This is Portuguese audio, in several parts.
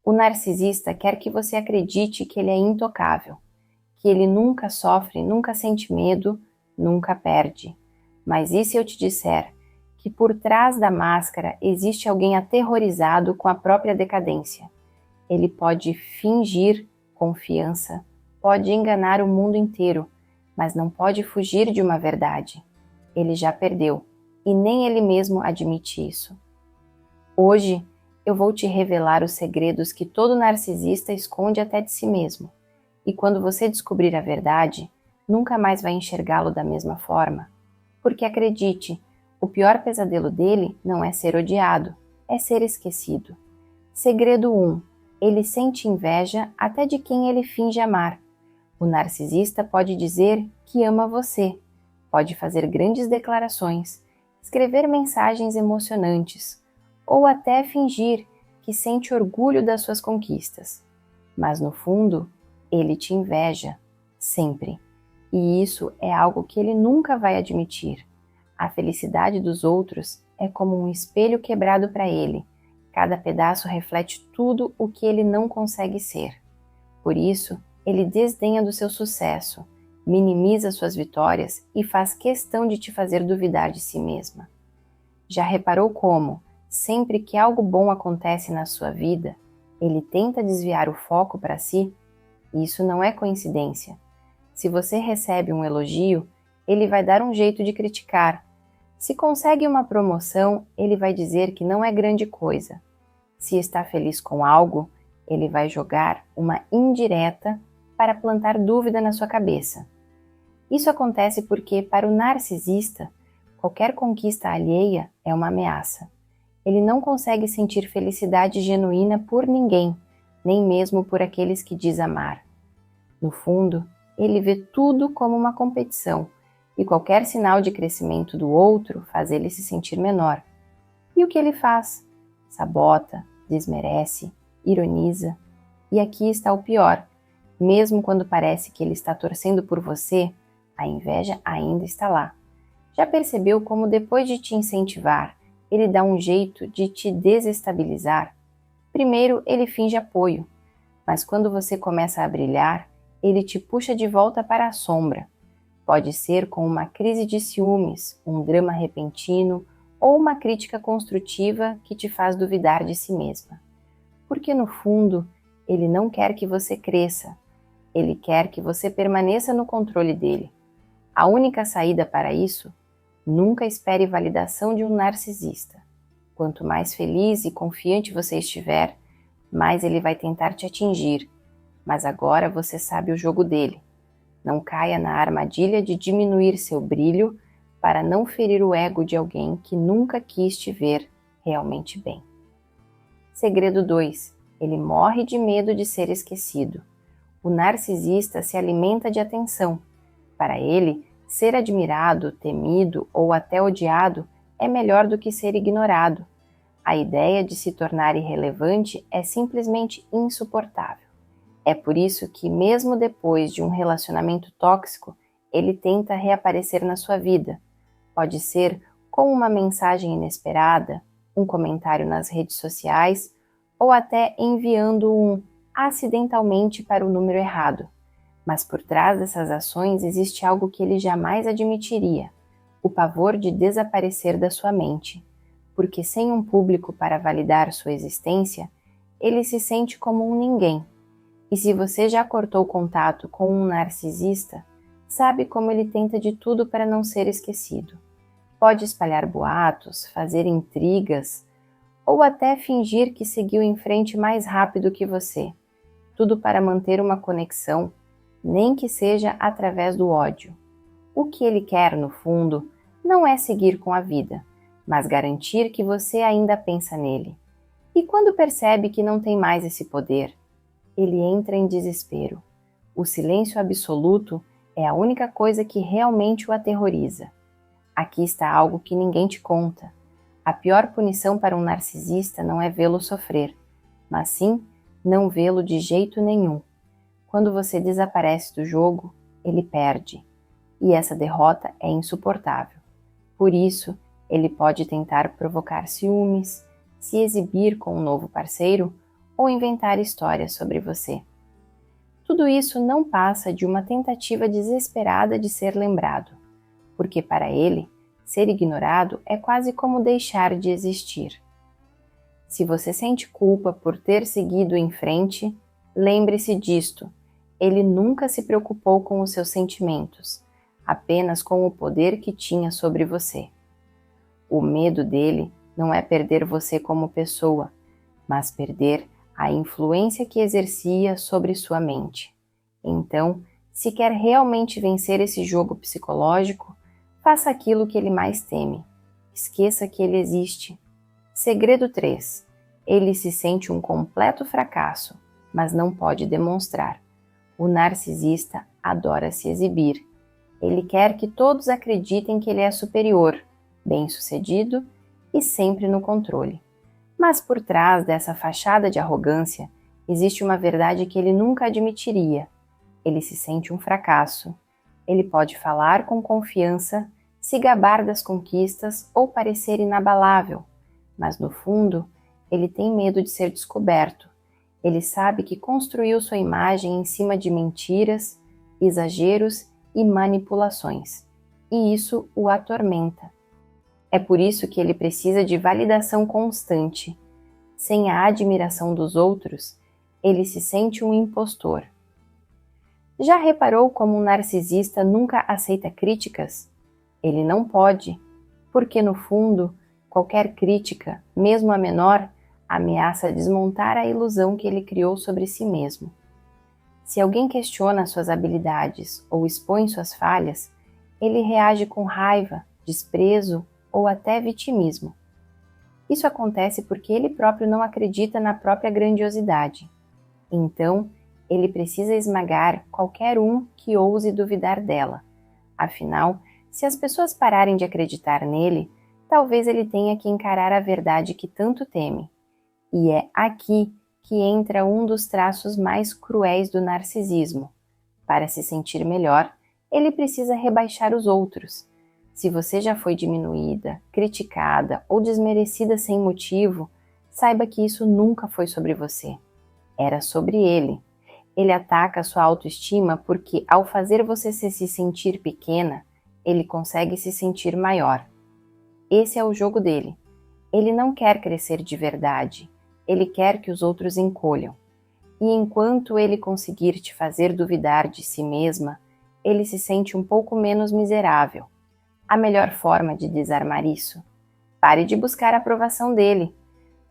O narcisista quer que você acredite que ele é intocável, que ele nunca sofre, nunca sente medo, nunca perde. Mas e se eu te disser que por trás da máscara existe alguém aterrorizado com a própria decadência? Ele pode fingir confiança, pode enganar o mundo inteiro, mas não pode fugir de uma verdade. Ele já perdeu, e nem ele mesmo admite isso. Hoje, eu vou te revelar os segredos que todo narcisista esconde até de si mesmo. E quando você descobrir a verdade, nunca mais vai enxergá-lo da mesma forma. Porque acredite, o pior pesadelo dele não é ser odiado, é ser esquecido. Segredo 1. Ele sente inveja até de quem ele finge amar. O narcisista pode dizer que ama você, pode fazer grandes declarações, escrever mensagens emocionantes, ou até fingir que sente orgulho das suas conquistas. Mas no fundo, ele te inveja, sempre. E isso é algo que ele nunca vai admitir. A felicidade dos outros é como um espelho quebrado para ele. Cada pedaço reflete tudo o que ele não consegue ser. Por isso, ele desdenha do seu sucesso, minimiza suas vitórias e faz questão de te fazer duvidar de si mesma. Já reparou como, sempre que algo bom acontece na sua vida, ele tenta desviar o foco para si? Isso não é coincidência. Se você recebe um elogio, ele vai dar um jeito de criticar. Se consegue uma promoção, ele vai dizer que não é grande coisa. Se está feliz com algo, ele vai jogar uma indireta para plantar dúvida na sua cabeça. Isso acontece porque, para o narcisista, qualquer conquista alheia é uma ameaça. Ele não consegue sentir felicidade genuína por ninguém, nem mesmo por aqueles que diz amar. No fundo, ele vê tudo como uma competição, e qualquer sinal de crescimento do outro faz ele se sentir menor. E o que ele faz? Sabota, desmerece, ironiza. E aqui está o pior. Mesmo quando parece que ele está torcendo por você, a inveja ainda está lá. Já percebeu como depois de te incentivar, ele dá um jeito de te desestabilizar? Primeiro ele finge apoio, mas quando você começa a brilhar, ele te puxa de volta para a sombra. Pode ser com uma crise de ciúmes, um drama repentino ou uma crítica construtiva que te faz duvidar de si mesma. Porque no fundo, ele não quer que você cresça. Ele quer que você permaneça no controle dele. A única saída para isso? Nunca espere validação de um narcisista. Quanto mais feliz e confiante você estiver, mais ele vai tentar te atingir. Mas agora você sabe o jogo dele. Não caia na armadilha de diminuir seu brilho para não ferir o ego de alguém que nunca quis te ver realmente bem. Segredo 2. Ele morre de medo de ser esquecido. O narcisista se alimenta de atenção. Para ele, ser admirado, temido ou até odiado é melhor do que ser ignorado. A ideia de se tornar irrelevante é simplesmente insuportável. É por isso que, mesmo depois de um relacionamento tóxico, ele tenta reaparecer na sua vida. Pode ser com uma mensagem inesperada, um comentário nas redes sociais ou até enviando um acidentalmente para o número errado. Mas por trás dessas ações existe algo que ele jamais admitiria: o pavor de desaparecer da sua mente. Porque sem um público para validar sua existência, ele se sente como um ninguém. E se você já cortou contato com um narcisista, sabe como ele tenta de tudo para não ser esquecido. Pode espalhar boatos, fazer intrigas, ou até fingir que seguiu em frente mais rápido que você. Tudo para manter uma conexão, nem que seja através do ódio. O que ele quer, no fundo, não é seguir com a vida, mas garantir que você ainda pensa nele. E quando percebe que não tem mais esse poder, ele entra em desespero. O silêncio absoluto é a única coisa que realmente o aterroriza. Aqui está algo que ninguém te conta. A pior punição para um narcisista não é vê-lo sofrer, mas sim não vê-lo de jeito nenhum. Quando você desaparece do jogo, ele perde. E essa derrota é insuportável. Por isso, ele pode tentar provocar ciúmes, se exibir com um novo parceiro ou inventar histórias sobre você. Tudo isso não passa de uma tentativa desesperada de ser lembrado, porque para ele, ser ignorado é quase como deixar de existir. Se você sente culpa por ter seguido em frente, lembre-se disto: ele nunca se preocupou com os seus sentimentos, apenas com o poder que tinha sobre você. O medo dele não é perder você como pessoa, mas perder a influência que exercia sobre sua mente. Então, se quer realmente vencer esse jogo psicológico, faça aquilo que ele mais teme. Esqueça que ele existe. Segredo 3. Ele se sente um completo fracasso, mas não pode demonstrar. O narcisista adora se exibir. Ele quer que todos acreditem que ele é superior, bem-sucedido e sempre no controle. Mas por trás dessa fachada de arrogância, existe uma verdade que ele nunca admitiria. Ele se sente um fracasso. Ele pode falar com confiança, se gabar das conquistas ou parecer inabalável, mas no fundo, ele tem medo de ser descoberto. Ele sabe que construiu sua imagem em cima de mentiras, exageros e manipulações, e isso o atormenta. É por isso que ele precisa de validação constante. Sem a admiração dos outros, ele se sente um impostor. Já reparou como um narcisista nunca aceita críticas? Ele não pode, porque no fundo, qualquer crítica, mesmo a menor, ameaça desmontar a ilusão que ele criou sobre si mesmo. Se alguém questiona suas habilidades ou expõe suas falhas, ele reage com raiva, desprezo ou até vitimismo. Isso acontece porque ele próprio não acredita na própria grandiosidade. Então, ele precisa esmagar qualquer um que ouse duvidar dela. Afinal, se as pessoas pararem de acreditar nele, talvez ele tenha que encarar a verdade que tanto teme. E é aqui que entra um dos traços mais cruéis do narcisismo. Para se sentir melhor, ele precisa rebaixar os outros. Se você já foi diminuída, criticada ou desmerecida sem motivo, saiba que isso nunca foi sobre você. Era sobre ele. Ele ataca a sua autoestima porque, ao fazer você se sentir pequena, ele consegue se sentir maior. Esse é o jogo dele. Ele não quer crescer de verdade. Ele quer que os outros encolham. E enquanto ele conseguir te fazer duvidar de si mesma, ele se sente um pouco menos miserável. A melhor forma de desarmar isso? Pare de buscar a aprovação dele.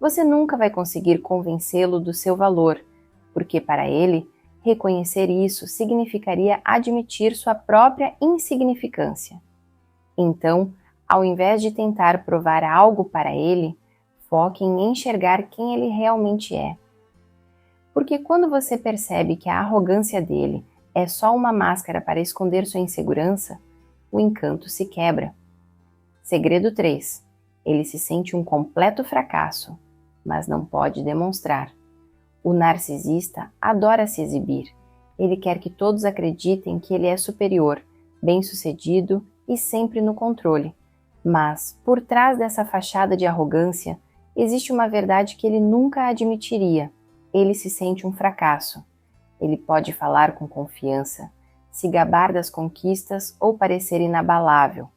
Você nunca vai conseguir convencê-lo do seu valor, porque para ele, reconhecer isso significaria admitir sua própria insignificância. Então, ao invés de tentar provar algo para ele, foque em enxergar quem ele realmente é. Porque quando você percebe que a arrogância dele é só uma máscara para esconder sua insegurança, o encanto se quebra. Segredo 3. Ele se sente um completo fracasso, mas não pode demonstrar. O narcisista adora se exibir. Ele quer que todos acreditem que ele é superior, bem-sucedido e sempre no controle. Mas, por trás dessa fachada de arrogância, existe uma verdade que ele nunca admitiria. Ele se sente um fracasso. Ele pode falar com confiança, se gabar das conquistas ou parecer inabalável,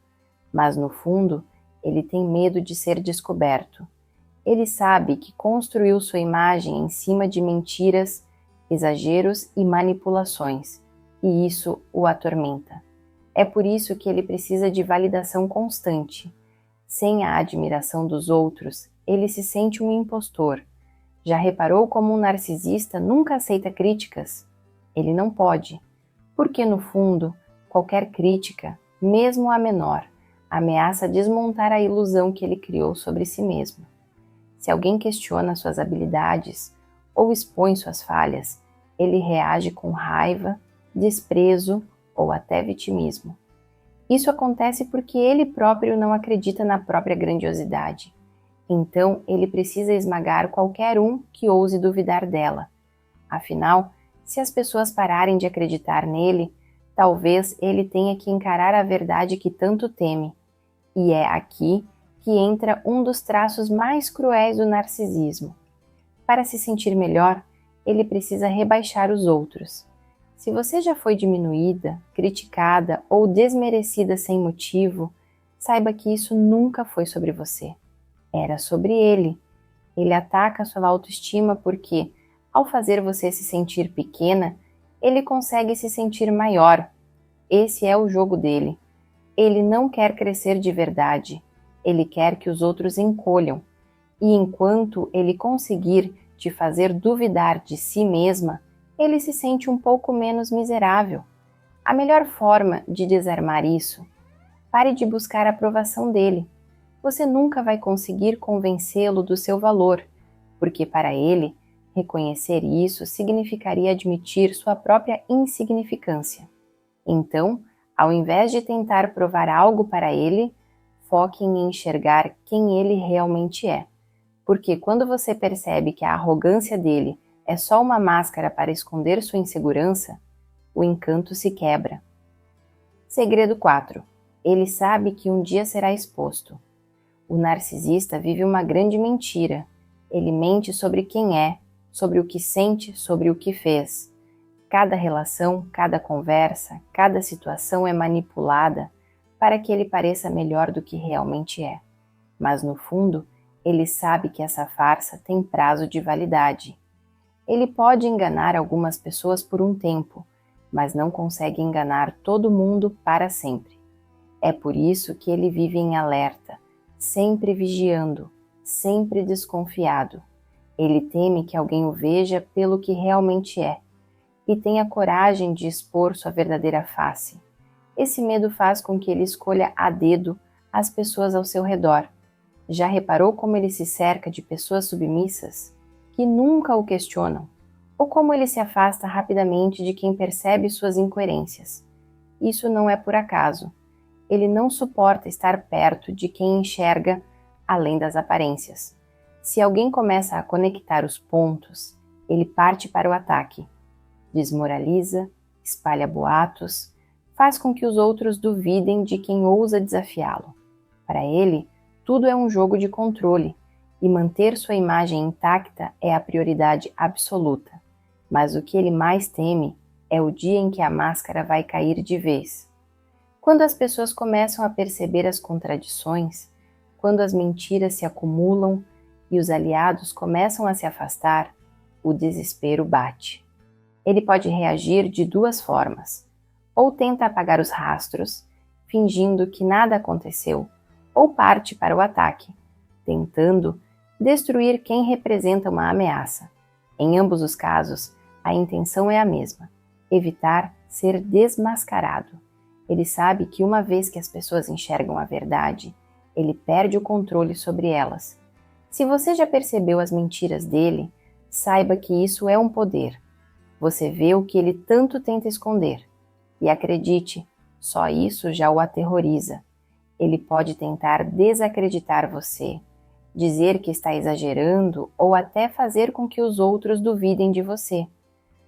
mas no fundo, ele tem medo de ser descoberto. Ele sabe que construiu sua imagem em cima de mentiras, exageros e manipulações, e isso o atormenta. É por isso que ele precisa de validação constante. Sem a admiração dos outros, ele se sente um impostor. Já reparou como um narcisista nunca aceita críticas? Ele não pode, porque no fundo, qualquer crítica, mesmo a menor, ameaça desmontar a ilusão que ele criou sobre si mesmo. Se alguém questiona suas habilidades ou expõe suas falhas, ele reage com raiva, desprezo ou até vitimismo. Isso acontece porque ele próprio não acredita na própria grandiosidade. Então, ele precisa esmagar qualquer um que ouse duvidar dela. Afinal, se as pessoas pararem de acreditar nele, talvez ele tenha que encarar a verdade que tanto teme. E é aqui que entra um dos traços mais cruéis do narcisismo. Para se sentir melhor, ele precisa rebaixar os outros. Se você já foi diminuída, criticada ou desmerecida sem motivo, saiba que isso nunca foi sobre você. Era sobre ele. Ele ataca a sua autoestima porque, ao fazer você se sentir pequena, ele consegue se sentir maior. Esse é o jogo dele. Ele não quer crescer de verdade. Ele quer que os outros encolham. E enquanto ele conseguir te fazer duvidar de si mesma, ele se sente um pouco menos miserável. A melhor forma de desarmar isso: pare de buscar a aprovação dele. Você nunca vai conseguir convencê-lo do seu valor, porque para ele, reconhecer isso significaria admitir sua própria insignificância. Então, ao invés de tentar provar algo para ele, foque em enxergar quem ele realmente é. Porque quando você percebe que a arrogância dele é só uma máscara para esconder sua insegurança, o encanto se quebra. Segredo 4. Ele sabe que um dia será exposto. O narcisista vive uma grande mentira. Ele mente sobre quem é, sobre o que sente, sobre o que fez. Cada relação, cada conversa, cada situação é manipulada para que ele pareça melhor do que realmente é. Mas no fundo, ele sabe que essa farsa tem prazo de validade. Ele pode enganar algumas pessoas por um tempo, mas não consegue enganar todo mundo para sempre. É por isso que ele vive em alerta, sempre vigiando, sempre desconfiado. Ele teme que alguém o veja pelo que realmente é e tenha coragem de expor sua verdadeira face. Esse medo faz com que ele escolha a dedo as pessoas ao seu redor. Já reparou como ele se cerca de pessoas submissas que nunca o questionam? Ou como ele se afasta rapidamente de quem percebe suas incoerências? Isso não é por acaso. Ele não suporta estar perto de quem enxerga além das aparências. Se alguém começa a conectar os pontos, ele parte para o ataque. Desmoraliza, espalha boatos, faz com que os outros duvidem de quem ousa desafiá-lo. Para ele, tudo é um jogo de controle, e manter sua imagem intacta é a prioridade absoluta. Mas o que ele mais teme é o dia em que a máscara vai cair de vez. Quando as pessoas começam a perceber as contradições, quando as mentiras se acumulam e os aliados começam a se afastar, o desespero bate. Ele pode reagir de duas formas: ou tenta apagar os rastros, fingindo que nada aconteceu, ou parte para o ataque, tentando destruir quem representa uma ameaça. Em ambos os casos, a intenção é a mesma: evitar ser desmascarado. Ele sabe que uma vez que as pessoas enxergam a verdade, ele perde o controle sobre elas. Se você já percebeu as mentiras dele, saiba que isso é um poder. Você vê o que ele tanto tenta esconder. E acredite, só isso já o aterroriza. Ele pode tentar desacreditar você, dizer que está exagerando ou até fazer com que os outros duvidem de você.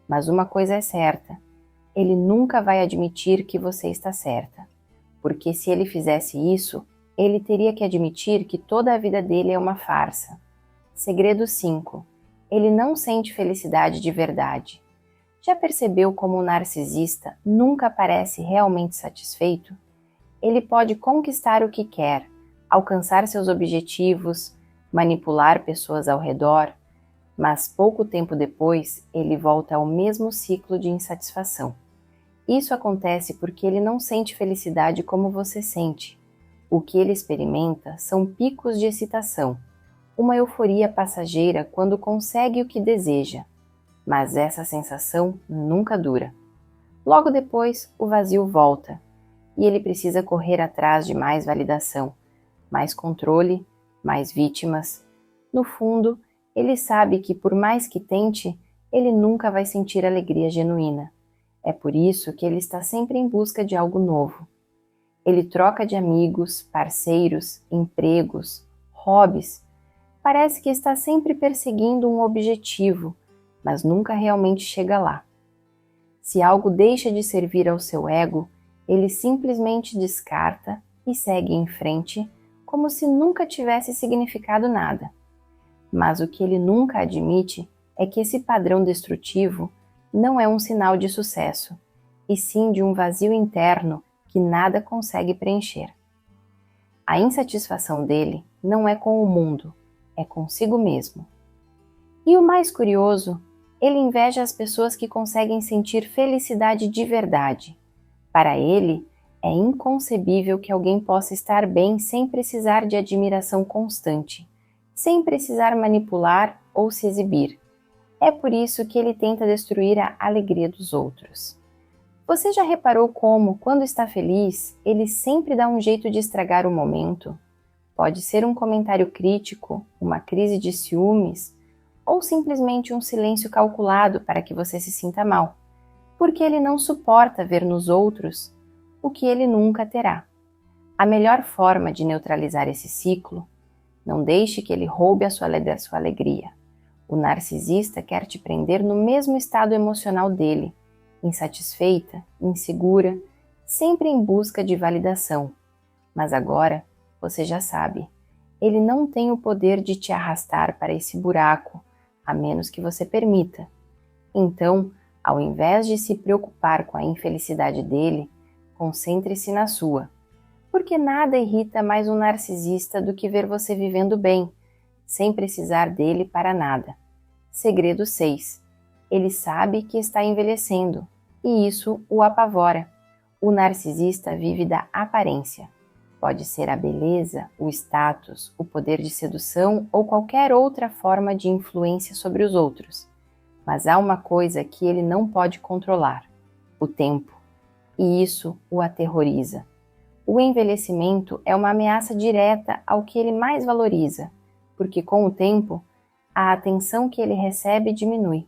Mas uma coisa é certa: ele nunca vai admitir que você está certa. Porque se ele fizesse isso, ele teria que admitir que toda a vida dele é uma farsa. Segredo 5. Ele não sente felicidade de verdade. Já percebeu como o narcisista nunca parece realmente satisfeito? Ele pode conquistar o que quer, alcançar seus objetivos, manipular pessoas ao redor, mas pouco tempo depois ele volta ao mesmo ciclo de insatisfação. Isso acontece porque ele não sente felicidade como você sente. O que ele experimenta são picos de excitação, uma euforia passageira quando consegue o que deseja. Mas essa sensação nunca dura. Logo depois, o vazio volta, e ele precisa correr atrás de mais validação, mais controle, mais vítimas. No fundo, ele sabe que por mais que tente, ele nunca vai sentir alegria genuína. É por isso que ele está sempre em busca de algo novo. Ele troca de amigos, parceiros, empregos, hobbies. Parece que está sempre perseguindo um objetivo, mas nunca realmente chega lá. Se algo deixa de servir ao seu ego, ele simplesmente descarta e segue em frente como se nunca tivesse significado nada. Mas o que ele nunca admite é que esse padrão destrutivo não é um sinal de sucesso, e sim de um vazio interno que nada consegue preencher. A insatisfação dele não é com o mundo, é consigo mesmo. E o mais curioso, ele inveja as pessoas que conseguem sentir felicidade de verdade. Para ele, é inconcebível que alguém possa estar bem sem precisar de admiração constante, sem precisar manipular ou se exibir. É por isso que ele tenta destruir a alegria dos outros. Você já reparou como, quando está feliz, ele sempre dá um jeito de estragar o momento? Pode ser um comentário crítico, uma crise de ciúmes, ou simplesmente um silêncio calculado para que você se sinta mal, porque ele não suporta ver nos outros o que ele nunca terá. A melhor forma de neutralizar esse ciclo, não deixe que ele roube a sua alegria. O narcisista quer te prender no mesmo estado emocional dele, insatisfeita, insegura, sempre em busca de validação. Mas agora, você já sabe, ele não tem o poder de te arrastar para esse buraco, a menos que você permita. Então, ao invés de se preocupar com a infelicidade dele, concentre-se na sua. Porque nada irrita mais um narcisista do que ver você vivendo bem, sem precisar dele para nada. Segredo 6. Ele sabe que está envelhecendo, e isso o apavora. O narcisista vive da aparência. Pode ser a beleza, o status, o poder de sedução ou qualquer outra forma de influência sobre os outros. Mas há uma coisa que ele não pode controlar: o tempo. E isso o aterroriza. O envelhecimento é uma ameaça direta ao que ele mais valoriza, porque com o tempo, a atenção que ele recebe diminui.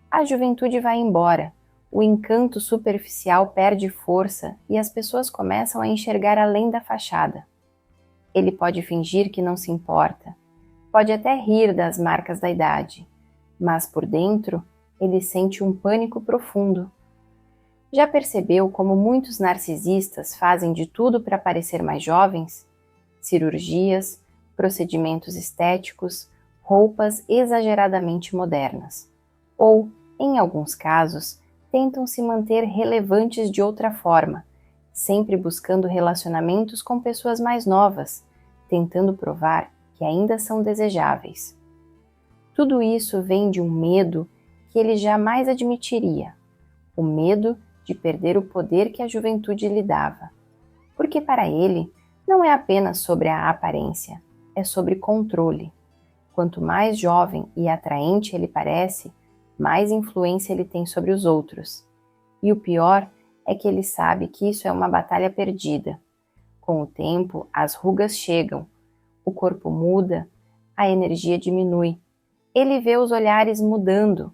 A juventude vai embora, o encanto superficial perde força e as pessoas começam a enxergar além da fachada. Ele pode fingir que não se importa, pode até rir das marcas da idade, mas por dentro ele sente um pânico profundo. Já percebeu como muitos narcisistas fazem de tudo para parecer mais jovens? Cirurgias, procedimentos estéticos, roupas exageradamente modernas. Ou, em alguns casos, tentam se manter relevantes de outra forma, sempre buscando relacionamentos com pessoas mais novas, tentando provar que ainda são desejáveis. Tudo isso vem de um medo que ele jamais admitiria, o medo de perder o poder que a juventude lhe dava. Porque para ele, não é apenas sobre a aparência, é sobre controle. Quanto mais jovem e atraente ele parece, mais influência ele tem sobre os outros. E o pior é que ele sabe que isso é uma batalha perdida. Com o tempo, as rugas chegam, o corpo muda, a energia diminui. Ele vê os olhares mudando,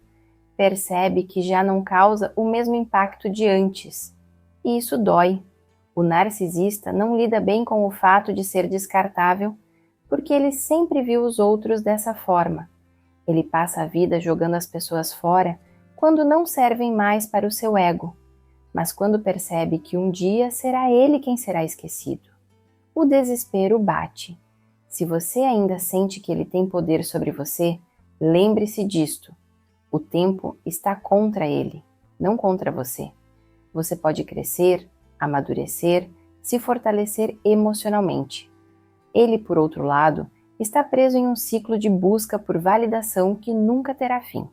percebe que já não causa o mesmo impacto de antes. E isso dói. O narcisista não lida bem com o fato de ser descartável, porque ele sempre viu os outros dessa forma. Ele passa a vida jogando as pessoas fora quando não servem mais para o seu ego, mas quando percebe que um dia será ele quem será esquecido. O desespero bate. Se você ainda sente que ele tem poder sobre você, lembre-se disto. O tempo está contra ele, não contra você. Você pode crescer, amadurecer, se fortalecer emocionalmente. Ele, por outro lado, está preso em um ciclo de busca por validação que nunca terá fim.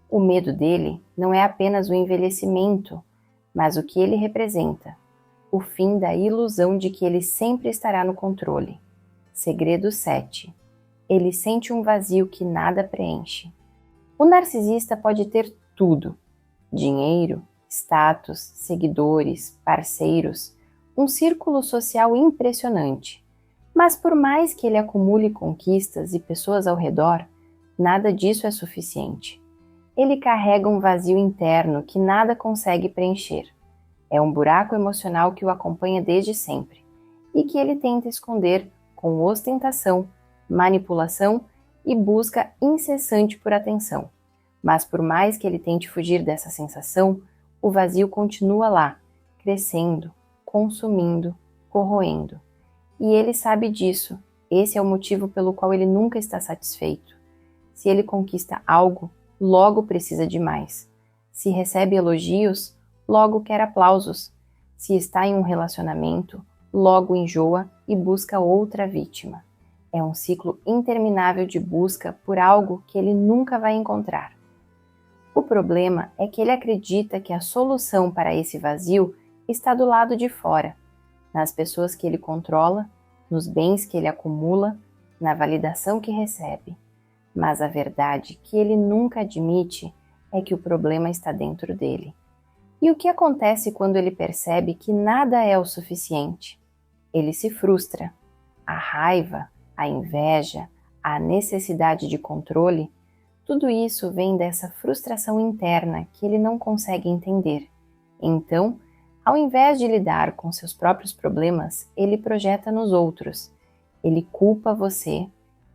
O medo dele não é apenas o envelhecimento, mas o que ele representa, o fim da ilusão de que ele sempre estará no controle. Segredo 7. Ele sente um vazio que nada preenche. O narcisista pode ter tudo: dinheiro, status, seguidores, parceiros, um círculo social impressionante. Mas por mais que ele acumule conquistas e pessoas ao redor, nada disso é suficiente. Ele carrega um vazio interno que nada consegue preencher. É um buraco emocional que o acompanha desde sempre e que ele tenta esconder com ostentação, manipulação e busca incessante por atenção. Mas por mais que ele tente fugir dessa sensação, o vazio continua lá, crescendo, consumindo, corroendo. E ele sabe disso, Esse é o motivo pelo qual ele nunca está satisfeito. Se ele conquista algo, logo precisa de mais. Se recebe elogios, logo quer aplausos. Se está em um relacionamento, logo enjoa e busca outra vítima. É um ciclo interminável de busca por algo que ele nunca vai encontrar. O problema é que ele acredita que a solução para esse vazio está do lado de fora, nas pessoas que ele controla, nos bens que ele acumula, na validação que recebe. Mas a verdade que ele nunca admite é que o problema está dentro dele. E o que acontece quando ele percebe que nada é o suficiente? Ele se frustra. A raiva, a inveja, a necessidade de controle, tudo isso vem dessa frustração interna que ele não consegue entender. Então, ao invés de lidar com seus próprios problemas, ele projeta nos outros. Ele culpa você,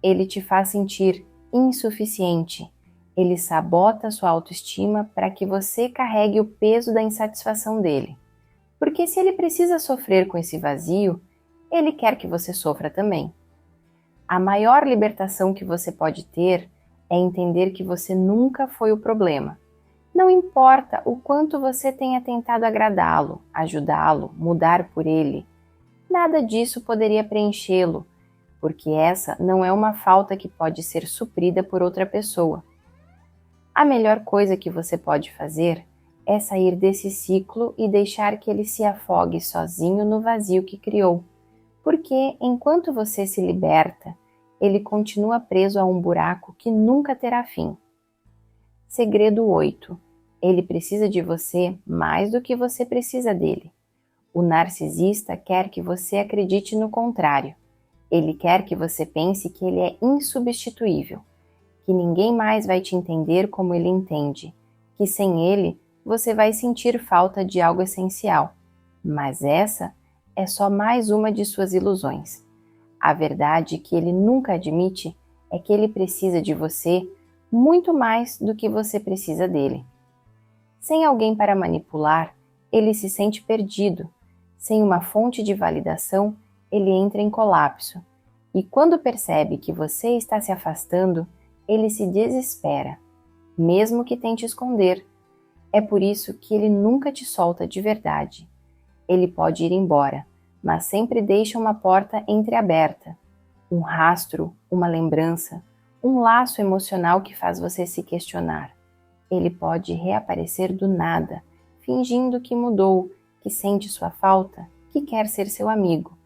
ele te faz sentir insuficiente, ele sabota sua autoestima para que você carregue o peso da insatisfação dele. Porque se ele precisa sofrer com esse vazio, ele quer que você sofra também. A maior libertação que você pode ter é entender que você nunca foi o problema. Não importa o quanto você tenha tentado agradá-lo, ajudá-lo, mudar por ele. Nada disso poderia preenchê-lo, porque essa não é uma falta que pode ser suprida por outra pessoa. A melhor coisa que você pode fazer é sair desse ciclo e deixar que ele se afogue sozinho no vazio que criou, porque enquanto você se liberta, ele continua preso a um buraco que nunca terá fim. Segredo 8. Ele precisa de você mais do que você precisa dele. O narcisista quer que você acredite no contrário. Ele quer que você pense que ele é insubstituível, que ninguém mais vai te entender como ele entende, que sem ele você vai sentir falta de algo essencial. Mas essa é só mais uma de suas ilusões. A verdade que ele nunca admite é que ele precisa de você muito mais do que você precisa dele. Sem alguém para manipular, ele se sente perdido. Sem uma fonte de validação, ele entra em colapso. E quando percebe que você está se afastando, ele se desespera, mesmo que tente esconder. É por isso que ele nunca te solta de verdade. Ele pode ir embora, mas sempre deixa uma porta entreaberta, um rastro, uma lembrança, um laço emocional que faz você se questionar. Ele pode reaparecer do nada, fingindo que mudou, que sente sua falta, que quer ser seu amigo.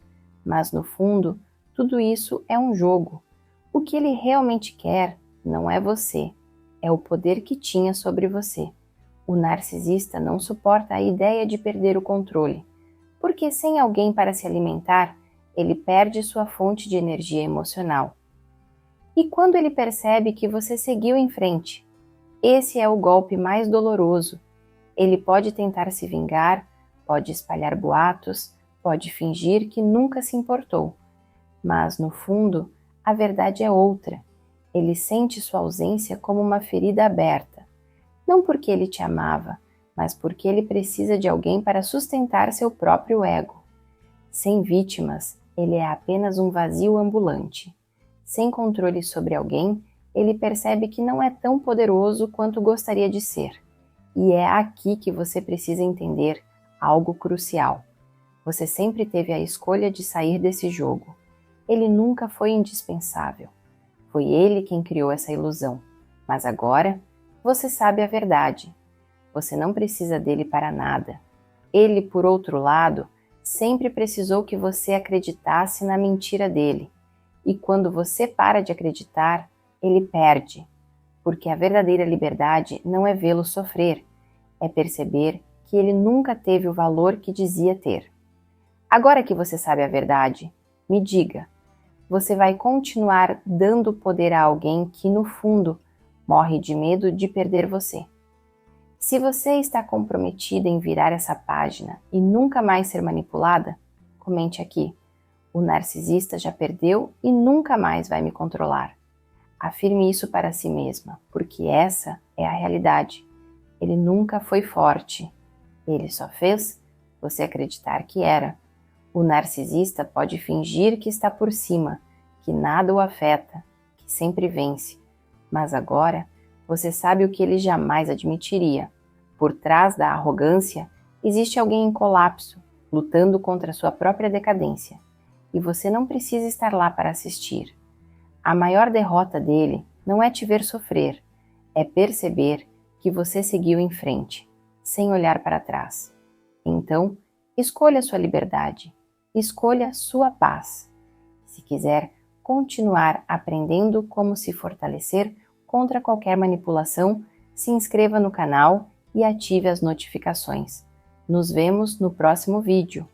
Mas no fundo, tudo isso é um jogo. O que ele realmente quer não é você, é o poder que tinha sobre você. O narcisista não suporta a ideia de perder o controle, porque sem alguém para se alimentar, ele perde sua fonte de energia emocional. E quando ele percebe que você seguiu em frente, esse é o golpe mais doloroso. Ele pode tentar se vingar, pode espalhar boatos, pode fingir que nunca se importou. Mas, no fundo, a verdade é outra. Ele sente sua ausência como uma ferida aberta. Não porque ele te amava, mas porque ele precisa de alguém para sustentar seu próprio ego. Sem vítimas, ele é apenas um vazio ambulante. Sem controle sobre alguém, ele percebe que não é tão poderoso quanto gostaria de ser. E é aqui que você precisa entender algo crucial. Você sempre teve a escolha de sair desse jogo. Ele nunca foi indispensável. Foi ele quem criou essa ilusão. Mas agora, você sabe a verdade. Você não precisa dele para nada. Ele, por outro lado, sempre precisou que você acreditasse na mentira dele. E quando você para de acreditar, ele perde. Porque a verdadeira liberdade não é vê-lo sofrer, é perceber que ele nunca teve o valor que dizia ter. Agora que você sabe a verdade, me diga, você vai continuar dando poder a alguém que, no fundo, morre de medo de perder você? Se você está comprometida em virar essa página e nunca mais ser manipulada, comente aqui. O narcisista já perdeu e nunca mais vai me controlar. Afirme isso para si mesma, porque essa é a realidade. Ele nunca foi forte. Ele só fez você acreditar que era. O narcisista pode fingir que está por cima, que nada o afeta, que sempre vence. Mas agora você sabe o que ele jamais admitiria. Por trás da arrogância existe alguém em colapso, lutando contra sua própria decadência. E você não precisa estar lá para assistir. A maior derrota dele não é te ver sofrer, é perceber que você seguiu em frente, sem olhar para trás. Então, escolha sua liberdade, escolha sua paz. Se quiser continuar aprendendo como se fortalecer contra qualquer manipulação, se inscreva no canal e ative as notificações. Nos vemos no próximo vídeo.